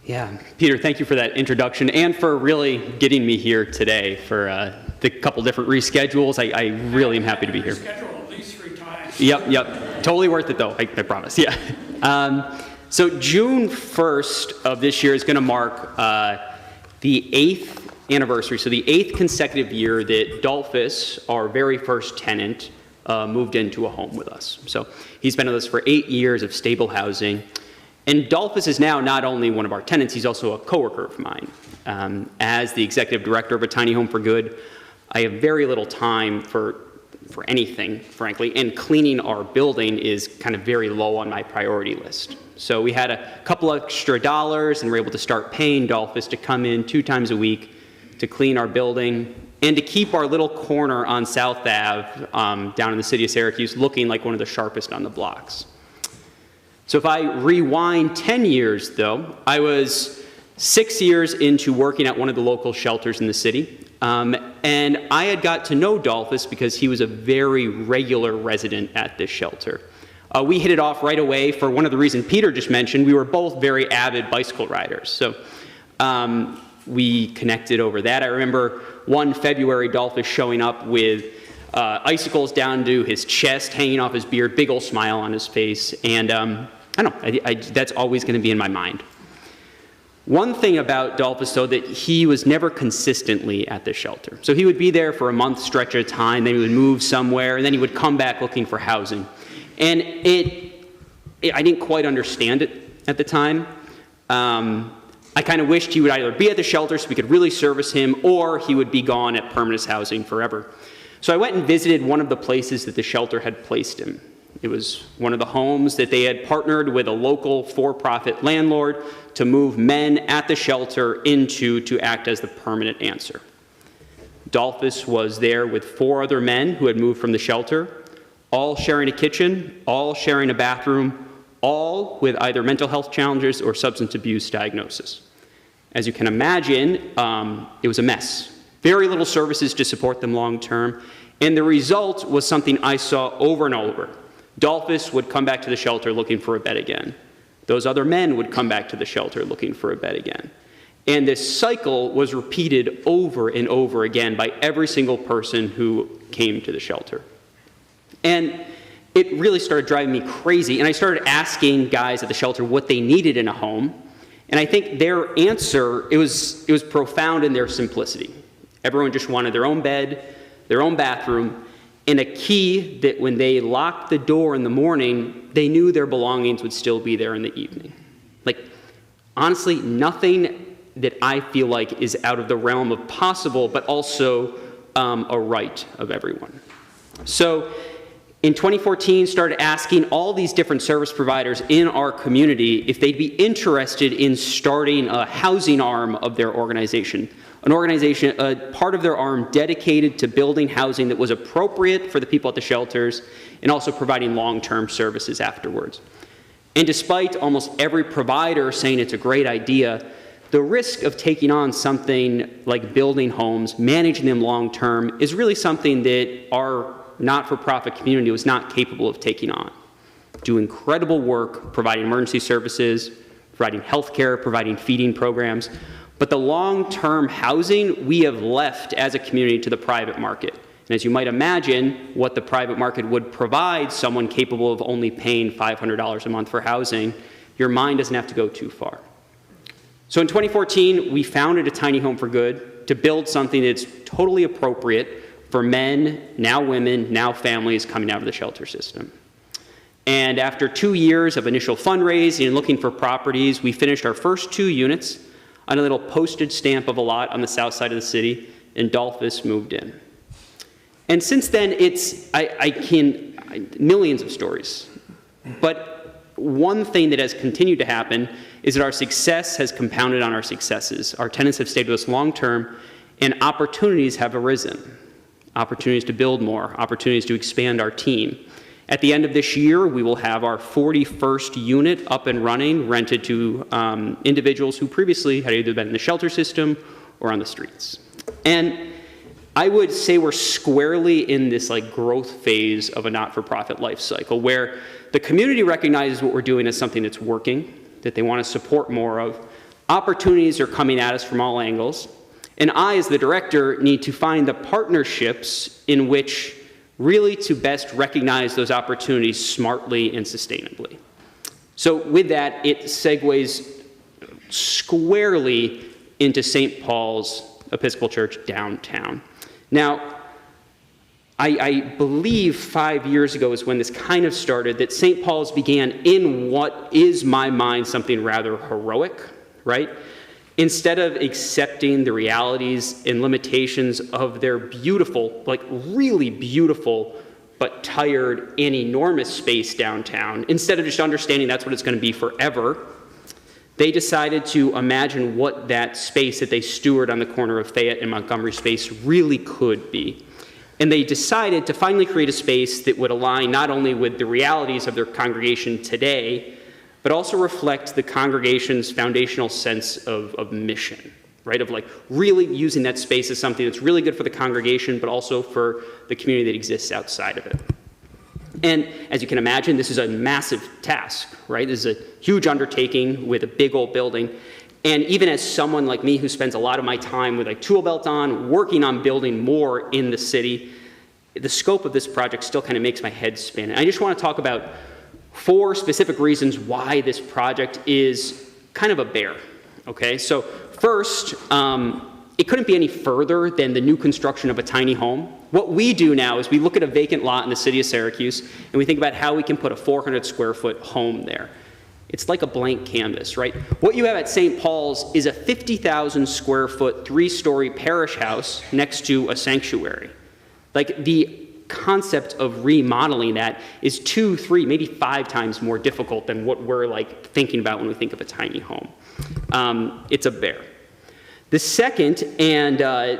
Yeah, Peter, thank you for that introduction and for really getting me here today for the couple different reschedules. I really am happy to be here. Reschedule at least 3 times. Yep. Totally worth it, though, I promise, yeah. So June 1st of this year is going to mark the 8th anniversary, so the 8th consecutive year that Dolphus, our very first tenant, moved into a home with us. So he's been with us for 8 years of stable housing. And Dolphus is now not only one of our tenants, he's also a coworker of mine. As the executive director of a tiny home for good, I have very little time for anything, frankly, and cleaning our building is kind of very low on my priority list. So we had a couple extra dollars and we're able to start paying Dolphus to come in 2 times a week to clean our building and to keep our little corner on South Ave down in the city of Syracuse looking like one of the sharpest on the blocks. So if I rewind 10 years, though, I was 6 years into working at one of the local shelters in the city, and I had got to know Dolphus because he was a very regular resident at this shelter. We hit it off right away for one of the reasons Peter just mentioned. We were both very avid bicycle riders, so we connected over that. I remember one February, Dolphus showing up with icicles down to his chest, hanging off his beard, big old smile on his face, and I don't know, that's always going to be in my mind. One thing about Dolphus, though, that he was never consistently at the shelter. So he would be there for a month stretch at a time, then he would move somewhere, and then he would come back looking for housing. And I didn't quite understand it at the time. I kind of wished he would either be at the shelter so we could really service him, or he would be gone at permanent housing forever. So I went and visited one of the places that the shelter had placed him. It was one of the homes that they had partnered with a local for-profit landlord to move men at the shelter into to act as the permanent answer. Dolphus was there with 4 other men who had moved from the shelter, all sharing a kitchen, all sharing a bathroom, all with either mental health challenges or substance abuse diagnosis. As you can imagine, it was a mess. Very little services to support them long term, and the result was something I saw over and over. Dolphus would come back to the shelter looking for a bed again. Those other men would come back to the shelter looking for a bed again. And this cycle was repeated over and over again by every single person who came to the shelter. And it really started driving me crazy, and I started asking guys at the shelter what they needed in a home. And I think their answer, it was profound in their simplicity. Everyone just wanted their own bed, their own bathroom, and a key that when they locked the door in the morning, they knew their belongings would still be there in the evening. Like, honestly, nothing that I feel like is out of the realm of possible, but also a right of everyone. So in 2014, started asking all these different service providers in our community if they'd be interested in starting a housing arm of their organization. An organization, a part of their arm dedicated to building housing that was appropriate for the people at the shelters and also providing long-term services afterwards. And despite almost every provider saying it's a great idea, the risk of taking on something like building homes, managing them long-term, is really something that our not-for-profit community was not capable of taking on. Do incredible work providing emergency services, providing health care, providing feeding programs, but the long-term housing we have left as a community to the private market. And as you might imagine, what the private market would provide someone capable of only paying $500 a month for housing, your mind doesn't have to go too far. So in 2014, we founded a tiny home for good to build something that's totally appropriate for men, now women, now families coming out of the shelter system. And after 2 years of initial fundraising and looking for properties, we finished our first 2 units on a little postage stamp of a lot on the south side of the city, and Dolphus moved in. And since then, millions of stories. But one thing that has continued to happen is that our success has compounded on our successes. Our tenants have stayed with us long term, and opportunities have arisen. Opportunities to build more, opportunities to expand our team. At the end of this year, we will have our 41st unit up and running, rented to individuals who previously had either been in the shelter system or on the streets. And I would say we're squarely in this growth phase of a not-for-profit life cycle where the community recognizes what we're doing as something that's working, that they want to support more of, Opportunities are coming at us from all angles, and I, as the director, need to find the partnerships in which really to best recognize those opportunities smartly and sustainably. So with that, it segues squarely into St. Paul's Episcopal Church downtown. Now, I believe 5 years ago is when this kind of started, that St. Paul's began in what is, my mind, something rather heroic, right? Instead of accepting the realities and limitations of their beautiful, like really beautiful, but tired and enormous space downtown, instead of just understanding that's what it's going to be forever, they decided to imagine what that space that they steward on the corner of Fayette and Montgomery space really could be. And they decided to finally create a space that would align not only with the realities of their congregation today, but also reflect the congregation's foundational sense of mission, right? Of like really using that space as something that's really good for the congregation, but also for the community that exists outside of it. And as you can imagine, this is a massive task, right? This is a huge undertaking with a big old building. And even as someone like me who spends a lot of my time with a tool belt on, working on building more in the city, the scope of this project still kind of makes my head spin. And I just want to talk about 4 specific reasons why this project is kind of a bear, okay? So first, it couldn't be any further than the new construction of a tiny home. What we do now is we look at a vacant lot in the city of Syracuse, and we think about how we can put a 400 square foot home there. It's like a blank canvas, right? What you have at St. Paul's is a 50,000 square foot, 3-story parish house next to a sanctuary. Like the concept of remodeling that is 2, 3, maybe 5 times more difficult than what we're like thinking about when we think of a tiny home. It's a bear. The second, and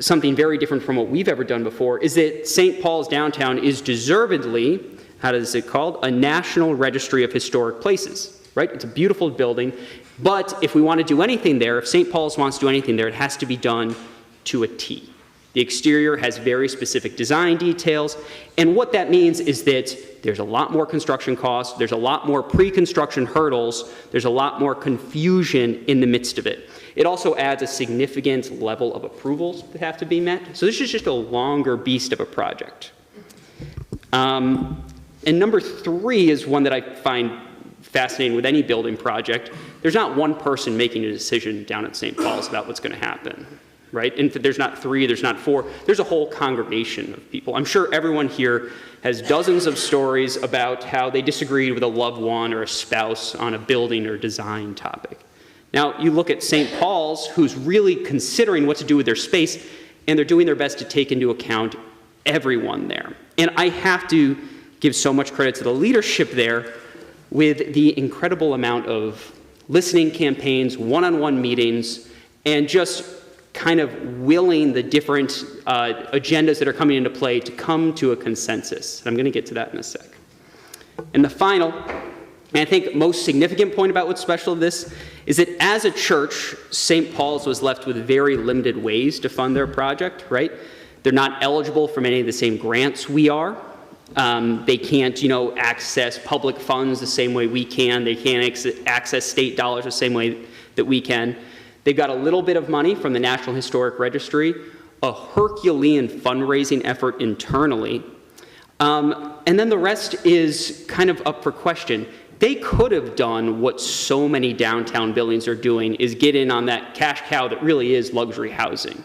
something very different from what we've ever done before, is that St. Paul's downtown is deservedly, how does it called? A National Registry of Historic Places, right? It's a beautiful building, but if we want to do anything there, if St. Paul's wants to do anything there, it has to be done to a T. The exterior has very specific design details, and what that means is that there's a lot more construction costs, there's a lot more pre-construction hurdles, there's a lot more confusion in the midst of it. It also adds a significant level of approvals that have to be met. So this is just a longer beast of a project. And number 3 is one that I find fascinating with any building project. There's not one person making a decision down at St. Paul's about what's going to happen, right? And there's not 3, there's not 4, there's a whole congregation of people. I'm sure everyone here has dozens of stories about how they disagreed with a loved one or a spouse on a building or design topic. Now, you look at St. Paul's, who's really considering what to do with their space, and they're doing their best to take into account everyone there. And I have to give so much credit to the leadership there with the incredible amount of listening campaigns, one-on-one meetings, and just kind of willing the different agendas that are coming into play to come to a consensus. And I'm going to get to that in a sec. And the final, and I think most significant point about what's special of this is that as a church, St. Paul's was left with very limited ways to fund their project, right? They're not eligible for many of the same grants we are. They can't, access public funds the same way we can. They can't access state dollars the same way that we can. They've got a little bit of money from the National Historic Registry, a Herculean fundraising effort internally, and then the rest is kind of up for question. They could have done what so many downtown buildings are doing, is get in on that cash cow that really is luxury housing.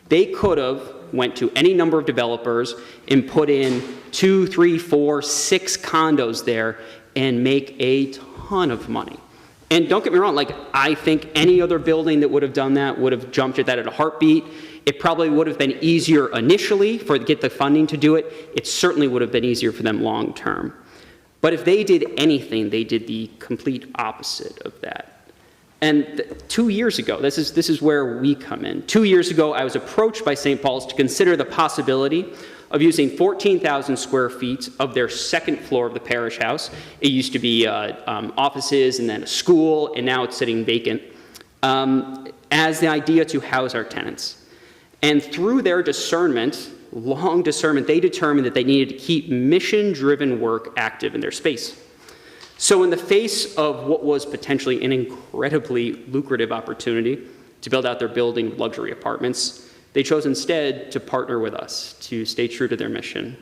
They could have went to any number of developers and put in 2, 3, 4, 6 condos there and make a ton of money. And don't get me wrong, I think any other building that would have done that would have jumped at that at a heartbeat. It probably would have been easier initially to get the funding to do it. It certainly would have been easier for them long term. But if they did anything, they did the complete opposite of that. And 2 years ago, this is where we come in. 2 years ago, I was approached by St. Paul's to consider the possibility of using 14,000 square feet of their second floor of the parish house. It used to be offices and then a school, and now it's sitting vacant, as the idea to house our tenants. And through their discernment, long discernment, they determined that they needed to keep mission-driven work active in their space. So in the face of what was potentially an incredibly lucrative opportunity to build out their building with luxury apartments, they chose instead to partner with us to stay true to their mission.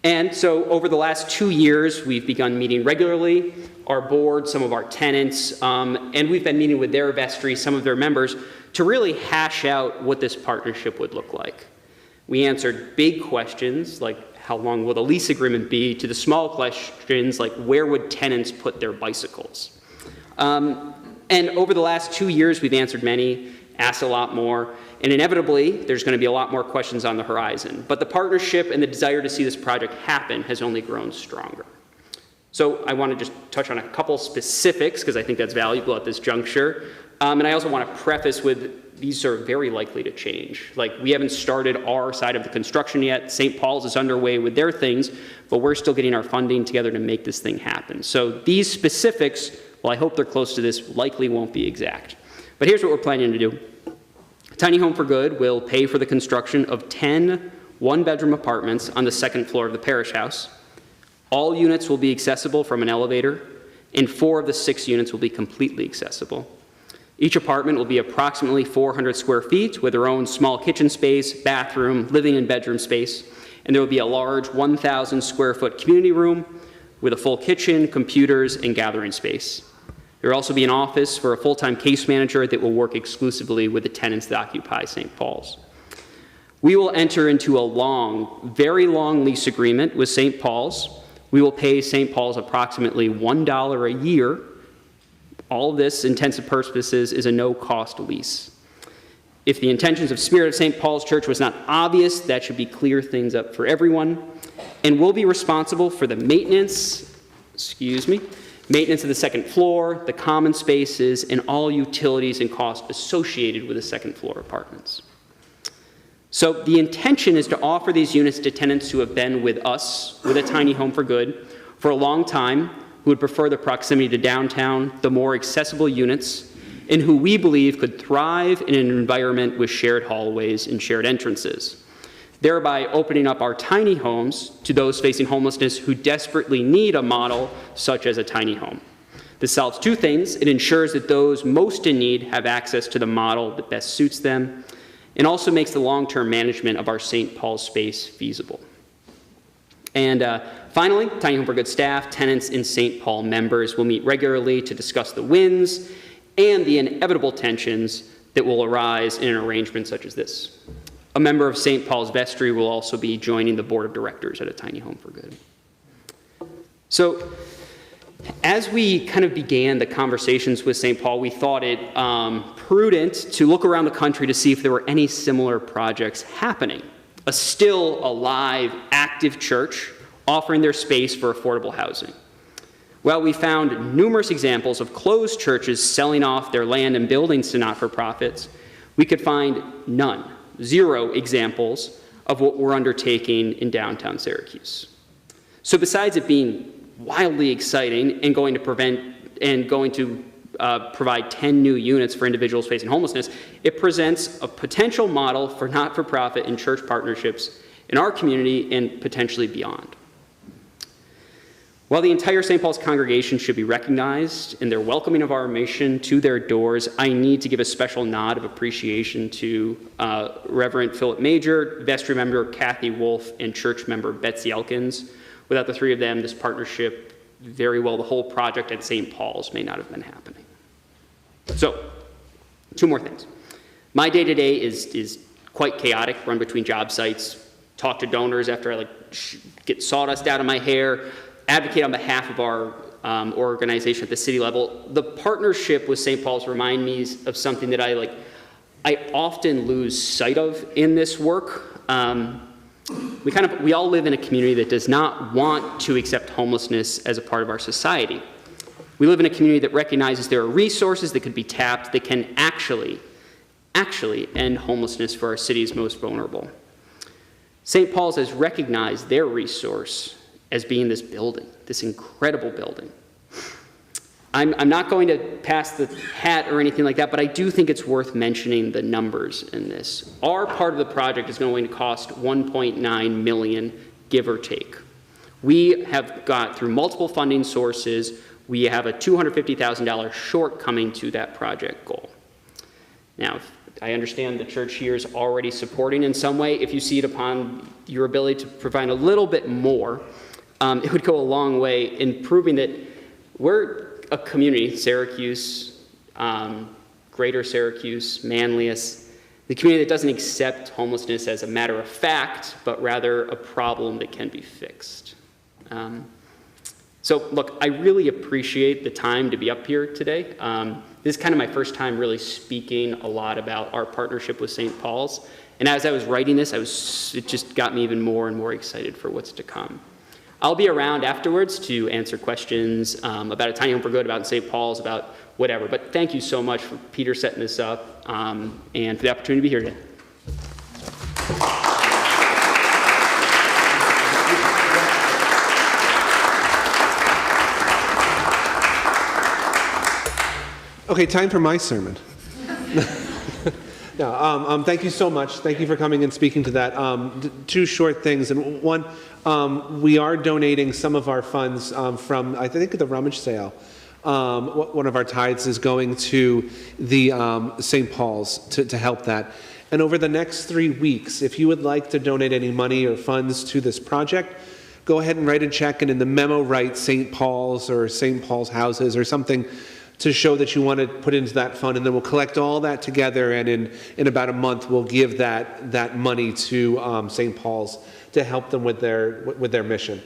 And so over the last 2 years, we've begun meeting regularly, our board, some of our tenants, and we've been meeting with their vestry, some of their members, to really hash out what this partnership would look like. We answered big questions like how long will the lease agreement be, to the small questions like where would tenants put their bicycles. And over the last 2 years, we've answered many, asked a lot more, and inevitably, there's going to be a lot more questions on the horizon. But the partnership and the desire to see this project happen has only grown stronger. So I want to just touch on a couple specifics, because I think that's valuable at this juncture. And I also want to preface with, these are very likely to change. Like, we haven't started our side of the construction yet. St. Paul's is underway with their things, but we're still getting our funding together to make this thing happen. So these specifics, well, I hope they're close to this, likely won't be exact. But here's what we're planning to do. Tiny Home for Good will pay for the construction of 10 one-bedroom apartments on the second floor of the parish house. All units will be accessible from an elevator, and 4 of the 6 units will be completely accessible. Each apartment will be approximately 400 square feet with their own small kitchen space, bathroom, living and bedroom space, and there will be a large 1,000 square foot community room with a full kitchen, computers, and gathering space. There will also be an office for a full-time case manager that will work exclusively with the tenants that occupy St. Paul's. We will enter into a long, very long lease agreement with St. Paul's. We will pay St. Paul's approximately $1 a year. All of this, intensive purposes, is a no-cost lease. If the intentions of Spirit of St. Paul's Church was not obvious, that should be clear things up for everyone. And we'll be responsible for the maintenance of the second floor, the common spaces, and all utilities and costs associated with the second floor apartments. So the intention is to offer these units to tenants who have been with us, with a Tiny Home for Good, for a long time, who would prefer the proximity to downtown, the more accessible units, and who we believe could thrive in an environment with shared hallways and shared entrances, thereby opening up our tiny homes to those facing homelessness who desperately need a model such as a tiny home. This solves 2 things. It ensures that those most in need have access to the model that best suits them, and also makes the long-term management of our St. Paul's space feasible. And finally, Tiny Home for Good staff, tenants, and St. Paul members will meet regularly to discuss the wins and the inevitable tensions that will arise in an arrangement such as this. A member of St. Paul's Vestry will also be joining the board of directors at a Tiny Home for Good. So as we kind of began the conversations with St. Paul, we thought it prudent to look around the country to see if there were any similar projects happening. A still alive, active church offering their space for affordable housing. Well, we found numerous examples of closed churches selling off their land and buildings to not-for-profits. We could find none, 0 examples of what we're undertaking in downtown Syracuse. So besides it being wildly exciting and going to provide 10 new units for individuals facing homelessness, it presents a potential model for not-for-profit and church partnerships in our community and potentially beyond. While the entire St. Paul's congregation should be recognized in their welcoming of our mission to their doors, I need to give a special nod of appreciation to Reverend Philip Major, vestry member Kathy Wolf, and church member Betsy Elkins. Without the 3 of them, this partnership, very well the whole project at St. Paul's may not have been happening. So, 2 more things. My day-to-day is quite chaotic, run between job sites, talk to donors after I get sawdust out of my hair, advocate on behalf of our organization at the city level. The partnership with St. Paul's reminds me of something that I often lose sight of in this work. We all live in a community that does not want to accept homelessness as a part of our society. We live in a community that recognizes there are resources that could be tapped that can actually end homelessness for our city's most vulnerable. St. Paul's has recognized their resource as being this building, this incredible building. I'm not going to pass the hat or anything like that, but I do think it's worth mentioning the numbers in this. Our part of the project is going to cost $1.9 million, give or take. We have got through multiple funding sources, we have a $250,000 short coming to that project goal. Now, I understand the church here is already supporting in some way. If you see it upon your ability to provide a little bit more, it would go a long way in proving that we're a community, Syracuse, Greater Syracuse, Manlius, the community that doesn't accept homelessness as a matter of fact, but rather a problem that can be fixed. So look, I really appreciate the time to be up here today. This is kind of my first time really speaking a lot about our partnership with St. Paul's. And as I was writing this, it just got me even more and more excited for what's to come. I'll be around afterwards to answer questions about a tiny home for good, about St. Paul's, about whatever. But thank you so much for Peter setting this up and for the opportunity to be here today. Okay, time for my sermon. No, thank you so much. Thank you for coming and speaking to that. Two short things. And one, we are donating some of our funds from, I think, the rummage sale. One of our tithes is going to the St. Paul's to help that. And over the next 3 weeks, if you would like to donate any money or funds to this project, go ahead and write a check, and in the memo write St. Paul's or St. Paul's Houses or something to show that you want to put into that fund, and then we'll collect all that together, and in about a month we'll give that money to St. Paul's to help them with their mission.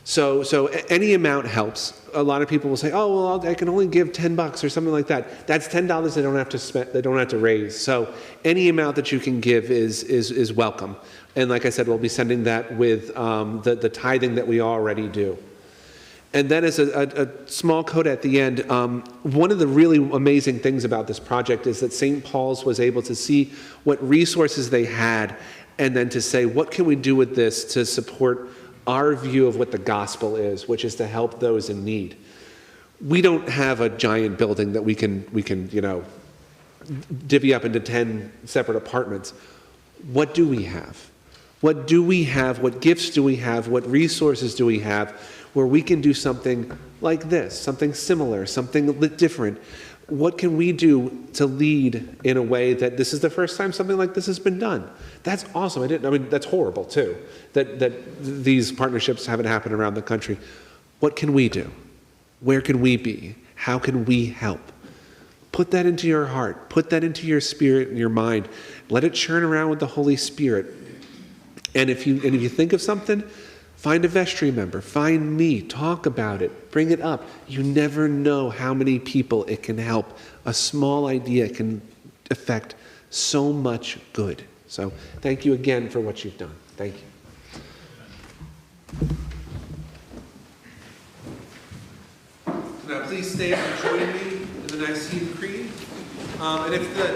So any amount helps. A lot of people will say, "Oh, well, I can only give $10 or something like that." That's $10 they don't have to spend, they don't have to raise. So any amount that you can give is welcome. And like I said, we'll be sending that with the tithing that we already do. And then as a small coda at the end, one of the really amazing things about this project is that St. Paul's was able to see what resources they had and then to say, what can we do with this to support our view of what the gospel is, which is to help those in need. We don't have a giant building that we can divvy up into 10 separate apartments. What do we have? What do we have? What gifts do we have? What resources do we have where we can do something like this, something similar, something different? What can we do to lead in a way that this is the first time something like this has been done? That's awesome. That's horrible too, that these partnerships haven't happened around the country. What can we do? Where can we be? How can we help? Put that into your heart. Put that into your spirit and your mind. Let it churn around with the Holy Spirit. And if you think of something, find a vestry member, find me, talk about it, bring it up. You never know how many people it can help. A small idea can affect so much good. So thank you again for what you've done. Thank you. Now please stand and join me in the Nicene Creed. And if the